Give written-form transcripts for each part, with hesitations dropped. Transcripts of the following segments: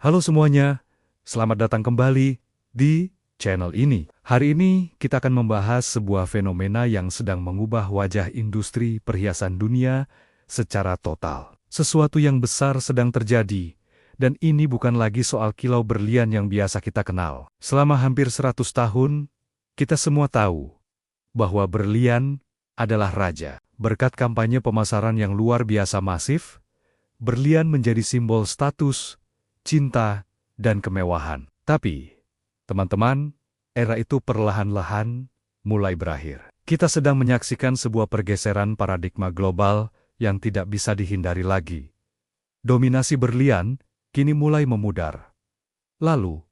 Halo semuanya, selamat datang kembali di channel ini. Hari ini kita akan membahas sebuah fenomena yang sedang mengubah wajah industri perhiasan dunia secara total. Sesuatu yang besar sedang terjadi, dan ini bukan lagi soal kilau berlian yang biasa kita kenal. Selama hampir 100 tahun, kita semua tahu bahwa berlian adalah raja. Berkat kampanye pemasaran yang luar biasa masif, berlian menjadi simbol status, cinta, dan kemewahan. Tapi, teman-teman, era itu perlahan-lahan mulai berakhir. Kita sedang menyaksikan sebuah pergeseran paradigma global yang tidak bisa dihindari lagi. Dominasi berlian kini mulai memudar. Lalu,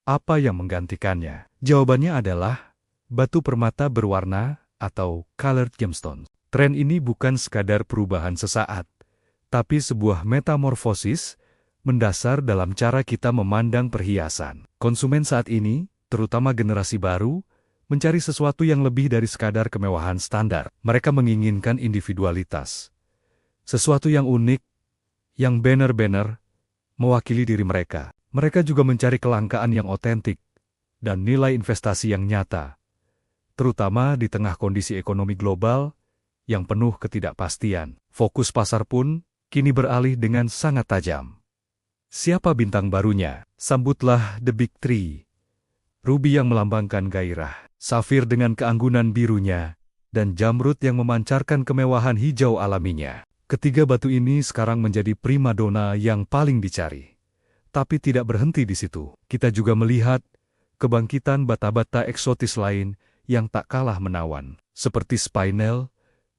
apa yang menggantikannya? Jawabannya adalah batu permata berwarna atau colored gemstones. Tren ini bukan sekadar perubahan sesaat, tapi sebuah metamorfosis mendasar dalam cara kita memandang perhiasan. Konsumen saat ini, terutama generasi baru, mencari sesuatu yang lebih dari sekadar kemewahan standar. Mereka menginginkan individualitas. Sesuatu yang unik, yang benar-benar mewakili diri mereka. Mereka juga mencari kelangkaan yang otentik dan nilai investasi yang nyata, terutama di tengah kondisi ekonomi global yang penuh ketidakpastian. Fokus pasar pun kini beralih dengan sangat tajam. Siapa bintang barunya? Sambutlah The Big Three. Ruby yang melambangkan gairah, safir dengan keanggunan birunya, dan jamrud yang memancarkan kemewahan hijau alaminya. Ketiga batu ini sekarang menjadi primadona yang paling dicari. Tapi tidak berhenti di situ. Kita juga melihat kebangkitan bata-bata eksotis lain yang tak kalah menawan, seperti spinel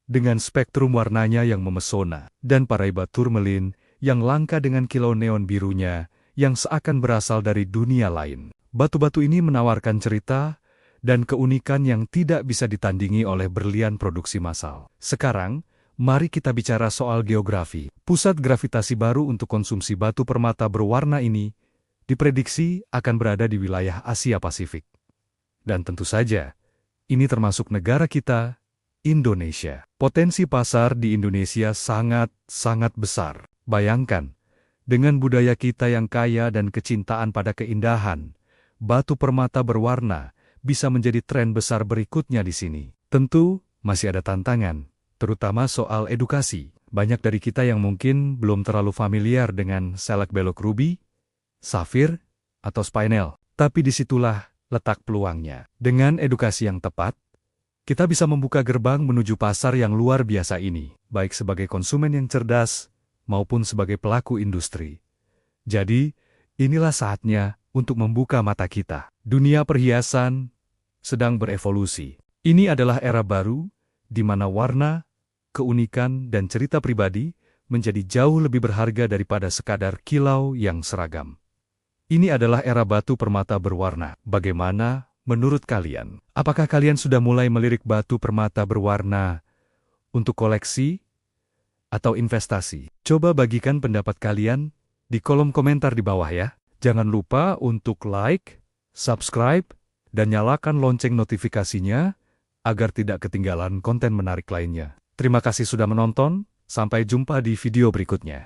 dengan spektrum warnanya yang memesona, dan Paraiba tourmaline yang langka dengan kilau neon birunya yang seakan berasal dari dunia lain. Batu-batu ini menawarkan cerita dan keunikan yang tidak bisa ditandingi oleh berlian produksi massal. Sekarang, mari kita bicara soal geografi. Pusat gravitasi baru untuk konsumsi batu permata berwarna ini diprediksi akan berada di wilayah Asia Pasifik. Dan tentu saja, ini termasuk negara kita, Indonesia. Potensi pasar di Indonesia sangat besar. Bayangkan, dengan budaya kita yang kaya dan kecintaan pada keindahan, batu permata berwarna bisa menjadi tren besar berikutnya di sini. Tentu, masih ada tantangan, terutama soal edukasi. Banyak dari kita yang mungkin belum terlalu familiar dengan selak belok ruby, safir, atau spinel. Tapi disitulah letak peluangnya. Dengan edukasi yang tepat, kita bisa membuka gerbang menuju pasar yang luar biasa ini, baik sebagai konsumen yang cerdas maupun sebagai pelaku industri. Jadi, inilah saatnya untuk membuka mata kita. Dunia perhiasan sedang berevolusi. Ini adalah era baru, di mana warna, keunikan, dan cerita pribadi menjadi jauh lebih berharga daripada sekadar kilau yang seragam. Ini adalah era batu permata berwarna. Bagaimana menurut kalian? Apakah kalian sudah mulai melirik batu permata berwarna untuk koleksi atau investasi? Coba bagikan pendapat kalian di kolom komentar di bawah ya. Jangan lupa untuk like, subscribe, dan nyalakan lonceng notifikasinya agar tidak ketinggalan konten menarik lainnya. Terima kasih sudah menonton, sampai jumpa di video berikutnya.